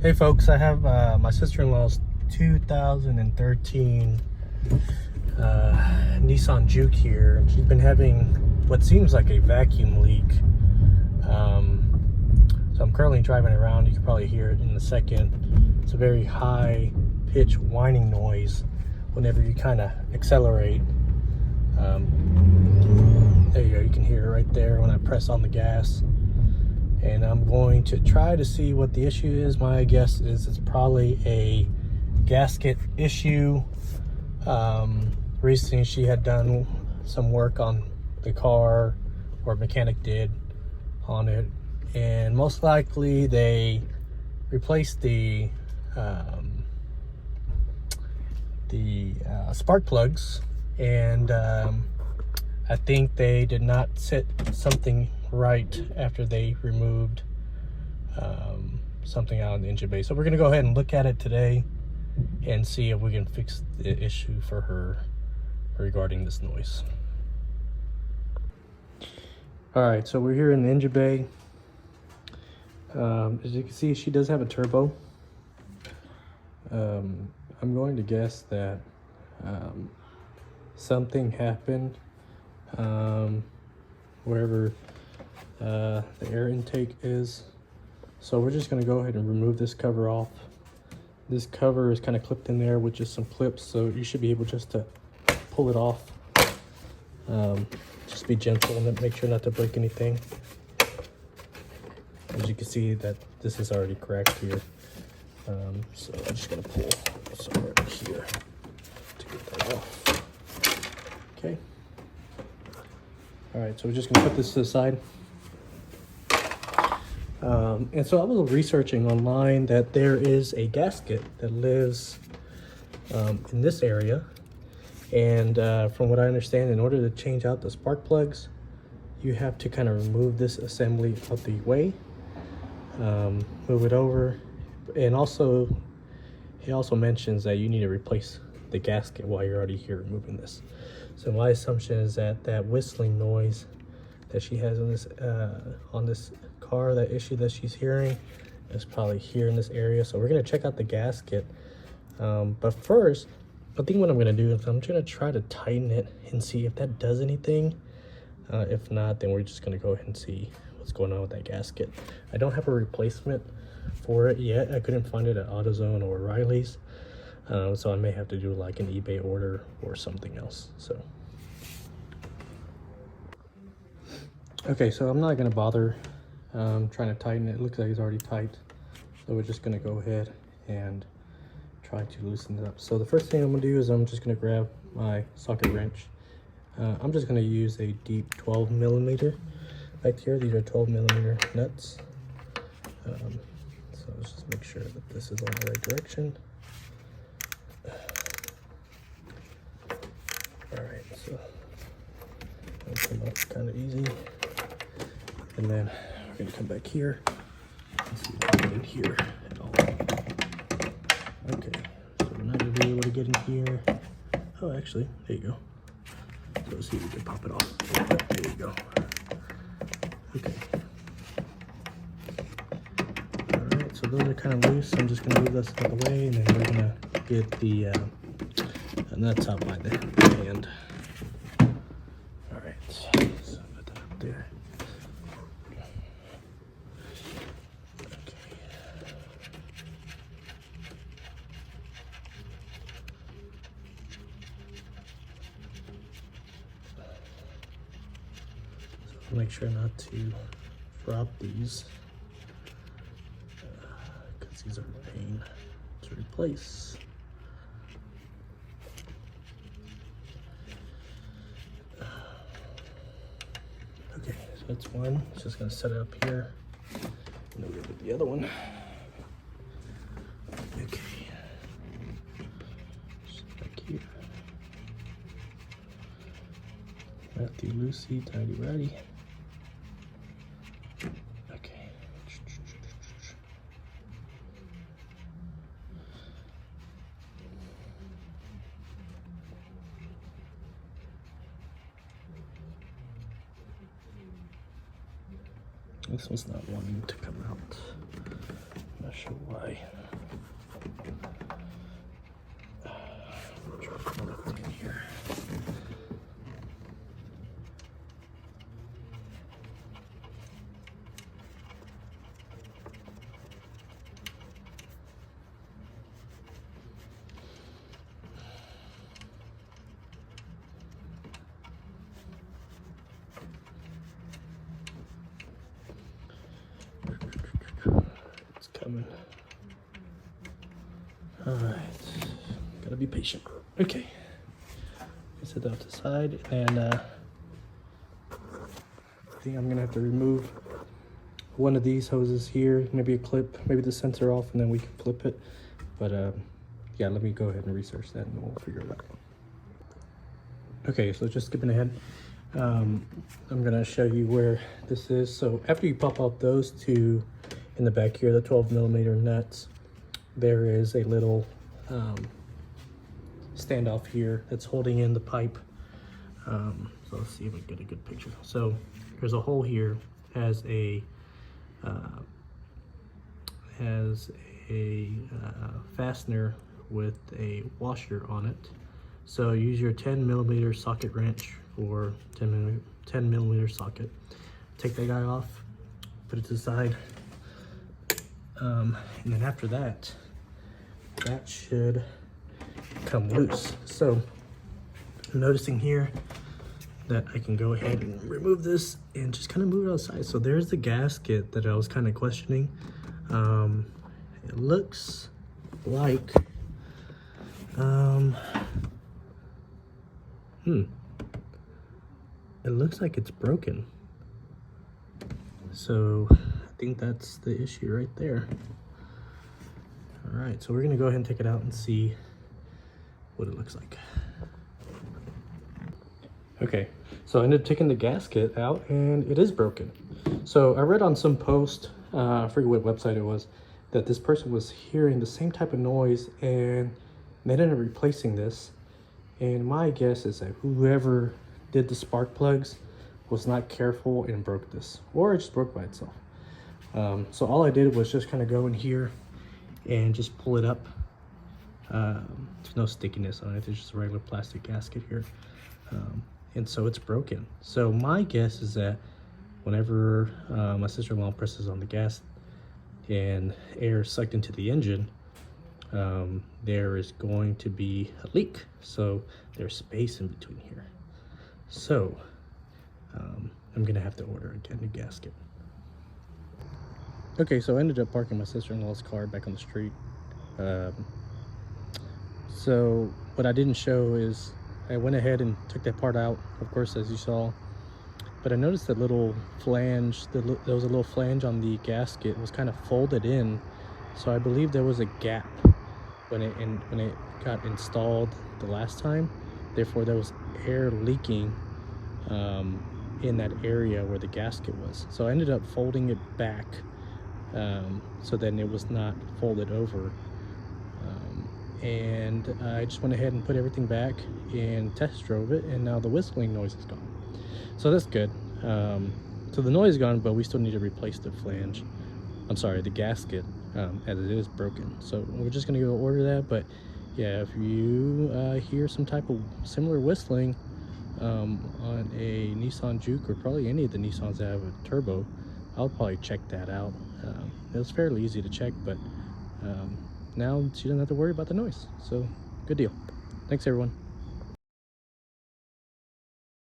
Hey folks, I have my sister-in-law's 2013 Nissan Juke here. She's been having what seems like a vacuum leak. So I'm currently driving around. You can probably hear it in a second. It's a very high pitch whining noise whenever you kind of accelerate. There you go, you can hear it right there when I press on the gas. And I'm going to try to see what the issue is. My guess is it's probably a gasket issue. Recently she had done some work on the car, or a mechanic did on it, and most likely they replaced the spark plugs, and I think they did not set something right after they removed something out in the engine bay. So we're going to go ahead and look at it today and see if we can fix the issue for her regarding this noise. All right, so we're here in the engine bay. As you can see, she does have a turbo. I'm going to guess that something happened wherever the air intake is. So we're just going to go ahead and remove this cover off. This cover is kind of clipped in there with just some clips, so you should be able just to pull it off. Just be gentle and make sure not to break anything. As you can see, that this is already cracked here. So I'm just going to pull some right here to get that off. Okay. All right, so we're just going to put this to the side. And so I was researching online that there is a gasket that lives in this area. And from what I understand, in order to change out the spark plugs, you have to kind of remove this assembly out the way, move it over. And also, he also mentions that you need to replace the gasket while you're already here removing this. So my assumption is that that whistling noise that she has in this on this car, that issue that she's hearing, is probably here in this area. So we're gonna check out the gasket. But first, I think what I'm gonna do is I'm gonna try to tighten it and see if that does anything. If not, then we're just gonna go ahead and see what's going on with that gasket. I don't have a replacement for it yet. I couldn't find it at AutoZone or O'Reilly's. So I may have to do like an eBay order or something else. So okay, so I'm not gonna bother trying to tighten it. It looks like it's already tight, so we're just gonna go ahead and try to loosen it up. So the first thing I'm gonna do is I'm just gonna grab my socket wrench. I'm just gonna use a deep 12 millimeter right here. These are 12 millimeter nuts. So let's just make sure that this is on the right direction. All right, so it'll come up kind of easy. And then we're gonna come back here and see if we can get in here at all. Okay, so we're not gonna be able to get in here. Oh, actually, there you go. So let's see if we can pop it off. There you go. Okay. All right, so those are kind of loose. I'm just gonna move this out of the way, and then we're gonna get the nuts out by the hand. All right, so put that up there. Make sure not to drop these because these are a pain to replace. Okay, so that's one. It's just gonna set it up here, and then we'll get the other one. Okay, just back here. Matthew, Lucy, Tidy Ratty. Okay. This one's not wanting to come out. I'm not sure why. Try to pull it in here. It's coming. All right, gotta be patient. Okay, set that to the side, and I think I'm gonna have to remove one of these hoses here, maybe a clip, maybe the sensor off, and then we can flip it. But yeah, let me go ahead and research that, and then we'll figure it out. Okay, so just skipping ahead, I'm gonna show you where this is. So after you pop out those two in the back here, the 12mm nuts, there is a little standoff here that's holding in the pipe. So let's see if I get a good picture. So there's a hole here, has a fastener with a washer on it. So use your 10mm socket wrench or 10mm socket. Take that guy off, put it to the side, and then after that, that should come loose. So I'm noticing here that I can go ahead and remove this and just kind of move it outside. So there's the gasket that I was kind of questioning. It looks like it looks like it's broken. So I think that's the issue right there. All right, so we're gonna go ahead and take it out and see what it looks like. Okay, so I ended up taking the gasket out and it is broken. So I read on some post, I forget what website it was, that this person was hearing the same type of noise and they ended up replacing this. And my guess is that whoever did the spark plugs was not careful and broke this, or it just broke by itself. So all I did was just kind of go in here and just pull it up. There's no stickiness on it, there's just a regular plastic gasket here. And so it's broken. So my guess is that whenever my sister-in-law presses on the gas and air is sucked into the engine, there is going to be a leak. So there's space in between here. So I'm gonna have to order a new gasket. Okay, so I ended up parking my sister-in-law's car back on the street. So what I didn't show is I went ahead and took that part out, of course, as you saw. But I noticed that little flange, there was a little flange on the gasket, was kind of folded in. So I believe there was a gap when it got installed the last time. Therefore, there was air leaking in that area where the gasket was. So I ended up folding it back so then it was not folded over. And I just went ahead and put everything back and test drove it, and now the whistling noise is gone. So that's good. So the noise is gone, but we still need to replace the flange. I'm sorry, the gasket, as it is broken. So we're just gonna go order that. But yeah, if you hear some type of similar whistling on a Nissan Juke, or probably any of the Nissans that have a turbo, I'll probably check that out. It was fairly easy to check, but now she doesn't have to worry about the noise. So good deal. Thanks everyone.